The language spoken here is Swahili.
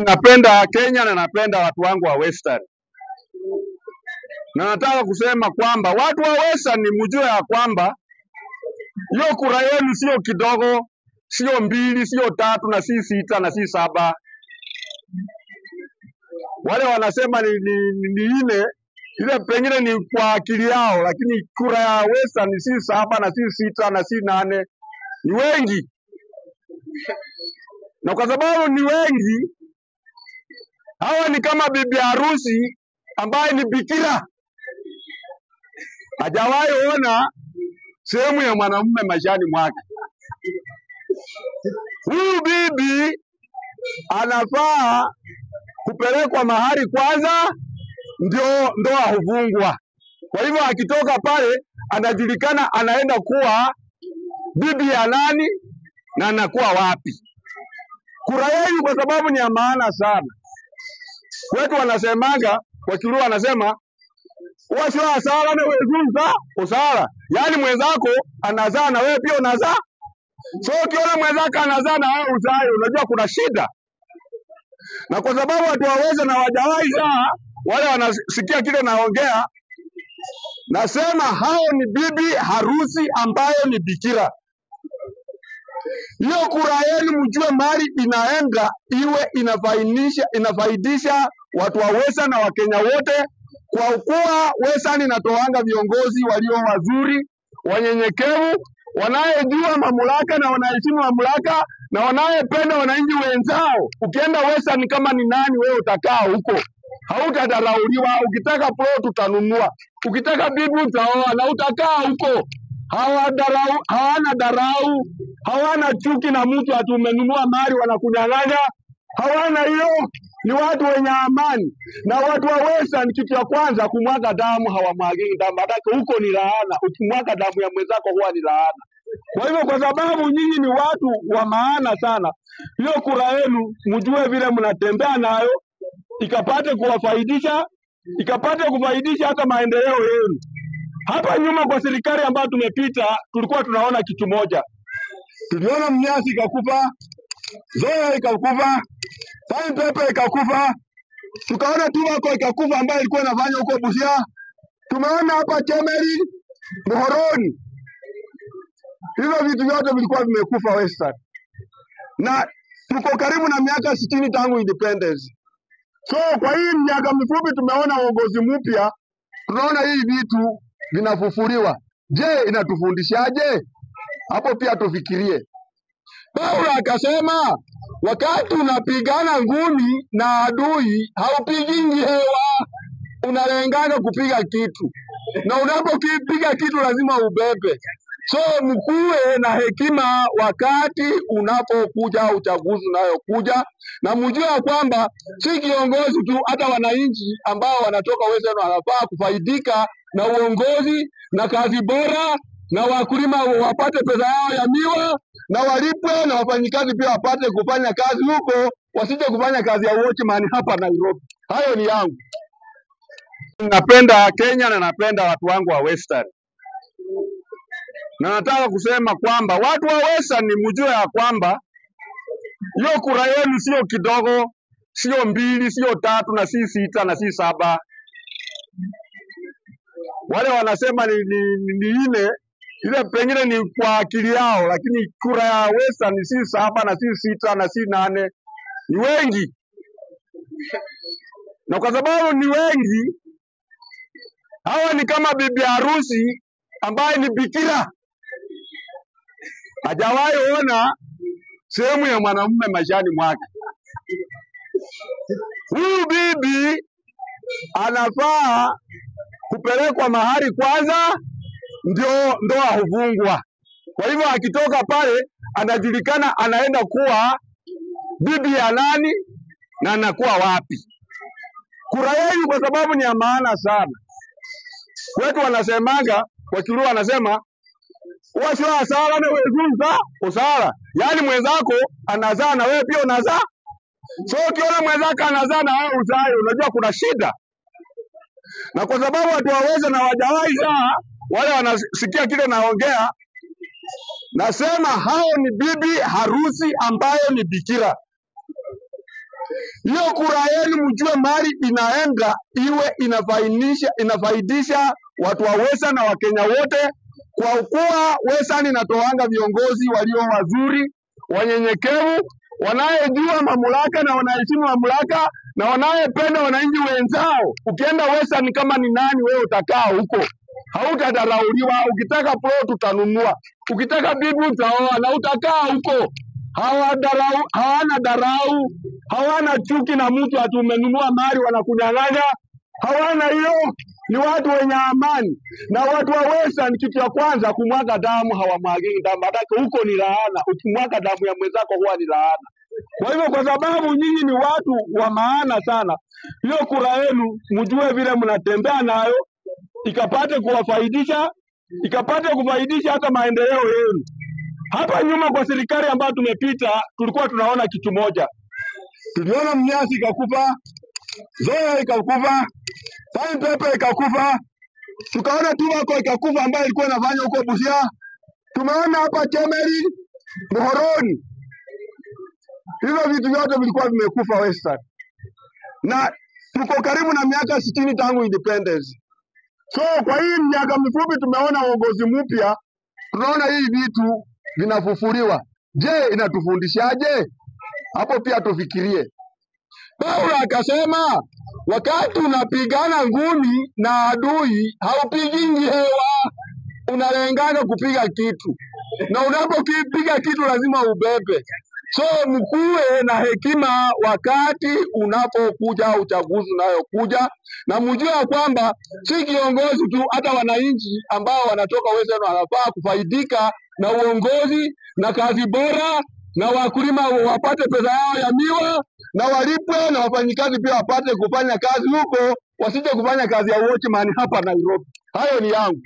Napenda Kenya na napenda watu wangu wa Western. Na nataka kusema kwamba watu wa Western ni mjue ya kwamba hiyo kura yenu sio kidogo, sio 2, sio 3 na si 6 na si 7. Wale wanasema ni 4, ile pengine ni kwa akili yao, lakini kura ya Western si 7 na si 6 na si 8. Ni wengi. Na kwa sababu ni wengi, hawa ni kama bibi harusi ambaye ni bikira. Hajawahi ona sehemu ya mwanamume maishani mwake. Huyu bibi anafaa kupelekwa mahali kwanza ndio ndoa huvungwa. Kwa hivyo akitoka pale anajulikana anaenda kuwa bibi ya nani na anakuwa wapi. Kura yenu kwa sababu ni ya maana sana. Kwetu wanasemaga, Wakikuyu wanasema wasio asala na wezuza usala. Yaani mwenzako anazaa na wewe pia unazaa. So ukiona mwenzako anazaa na wewe uzae, unajua kuna shida. Na kwa sababu watu waweze na wajawahi zaa, wale wanasikia kile naongea, nasema hao ni bibi harusi ambayo ni bikira. Hiyo kura yenu mjue mali inaenda iwe inafaidisha watu wa Western na Wakenya wote, kwa kuwa Western inatoanga viongozi walio wazuri, wanyenyekevu, wanayejua mamlaka na wanaheshimu mamlaka na wanayependa wananchi wenzao. Ukienda Western kama ni nani wewe utakaa huko. Hautadharauliwa, ukitaka plot utanunua, ukitaka bibi utaoa na utakaa huko. Hawana dharau, hawana chuki na mtu ati umenunua mali wanakunyang'anya. Hawana hiyo, ni watu wenye amani. Na watu wa Western kitu ya kwanza kumwaga damu hawamwagi damu. Hata huko ni laana, ukimwaga damu ya mwenzako huwa ni laana. Kwa hivyo kwa sababu nyinyi ni watu wa maana sana, hiyo kura yenu mjue vile mnatembea nayo ikapate kuwafaidisha, ikapate kufaidisha hata maendeleo yenu. Hapa nyuma kwa serikali ambayo tumepita tulikuwa tunaona kitu moja. Tuliona mnyasi ikakufa, zoya ikakufa, fine pepper ikakufa, tukaona tubako ikakufa ambayo ilikuwa inafanya huko Busia. Tumeona hapa Chemeri, Muhoroni. Hizo vitu vyote vilikuwa vimekufa Western. Na tuko karibu na miaka 60 tangu independence. So kwa hii miaka mifupi tumeona uongozi mpya, tunaona hii vitu vinafufuliwa. Je, inatufundishaje? Hapo pia tufikirie. Paulo akasema wakati unapigana ngumi na adui haupigi hewa, unalengana kupiga kitu. Na unapopiga kitu lazima ubebe. So mkuwe na hekima wakati unapokuja uchaguzi unayokuja, na mjue kwamba si kiongozi tu, hata wananchi ambao wanatoka Western wanafaa kufaidika na uongozi na kazi bora, na wakulima wapate pesa yao ya miwa, na walipwe, na wafanyikazi pia wapate kufanya kazi huko, wasije kufanya kazi ya watchman hapa Nairobi. Hayo ni yangu. Napenda Kenya na napenda watu wangu wa Western. Na nataka kusema kwamba watu wa Western ni mjue ya kwamba hiyo kura yenu sio kidogo, sio 2, sio 3 na si 6 na si 7. Wale wanasema ni 4, ile pengine ni kwa akili yao, lakini kura ya Western si 7 na si 6 na si 8. Ni wengi. Na kwa sababu ni wengi, hawa ni kama bibi harusi ambaye ni bikira. Hajawahi ona sehemu ya mwanamume maishani mwake. Huyu bibi anafaa kupelekwa mahali kwanza ndio ndoa huvungwa. Kwa hivyo akitoka pale anajulikana anaenda kuwa bibi ya nani na anakuwa wapi. Kura yenu kwa sababu ni ya maana sana. Kwetu wanasemaga, Wakikuyu wanasema wasio asala na wezuza usala. Yaani mwenzako anazaa na wewe pia unazaa. So ukiona mwenzako anazaa na wewe uzae, unajua kuna shida. Na kwa sababu watu waweze na wajawahi zaa, wale wanasikia kile naongea, nasema hao ni bibi harusi ambayo ni bikira. Hiyo kura yenu mjue mali inaenda iwe inafaidisha watu wa Western na Wakenya wote, kwa kuwa Western inatoanga viongozi walio wazuri, wanyenyekevu, wanayejua mamlaka na wanaheshimu mamlaka na wanayependa wananchi wenzao. Ukienda Western kama ni nani wewe utakaa huko, hautadharauliwa. Ukitaka plot utanunua, ukitaka bibi utaoa na utakaa huko. Hawana dharau, hawana chuki na mtu ati umenunua mali wanakunyang'anya. Hawana hiyo, ni watu wenye amani. Na watu wa Western, kitu ya kwanza, kumwaga damu hawamwagi damu, hata huko ni laana. Ukimwaga damu ya mwenzako huwa ni laana. Kwa hivyo kwa sababu nyinyi ni watu wa maana sana, hiyo kura yenu mjue vile mnatembea nayo ikapate kuwafaidisha, ikapate kufaidisha hata maendeleo yenu. Hapa nyuma kwa serikali ambayo tumepita, tulikuwa tunaona kitu moja. Tuliona mnyasi ikakufa, Zoya ikakufa, Fine Pepe ikakufa, tukaona Tuwako ikakufa ambayo ilikuwa inafanya huko Busia. Tumeona hapa Chemeri, Muhoroni. Hizo vitu vyote vilikuwa vimekufa Western. Na tuko karibu na miaka 60 tangu independence. So kwa hii miaka mifupi tumeona uongozi mpya, tunaona hii vitu vinafufuliwa. Je, inatufundishaje? Hapo pia tufikirie. Paulo akasema wakati unapigana ngumi na adui haupigingi hewa, unalengana kupiga kitu. Na unapokipiga kitu lazima ubebe. So mkuwe na hekima wakati unapokuja uchaguzi unayokuja, na mjue kwamba si kiongozi tu, hata wananchi ambao wanatoka Western wanafaa kufaidika na uongozi na kazi bora, na wakulima wapate pesa yao ya miwa na walipwe, na wafanyikazi pia wapate kufanya kazi huko, wasije kufanya kazi ya watchman hapa Nairobi. Hayo ni yangu.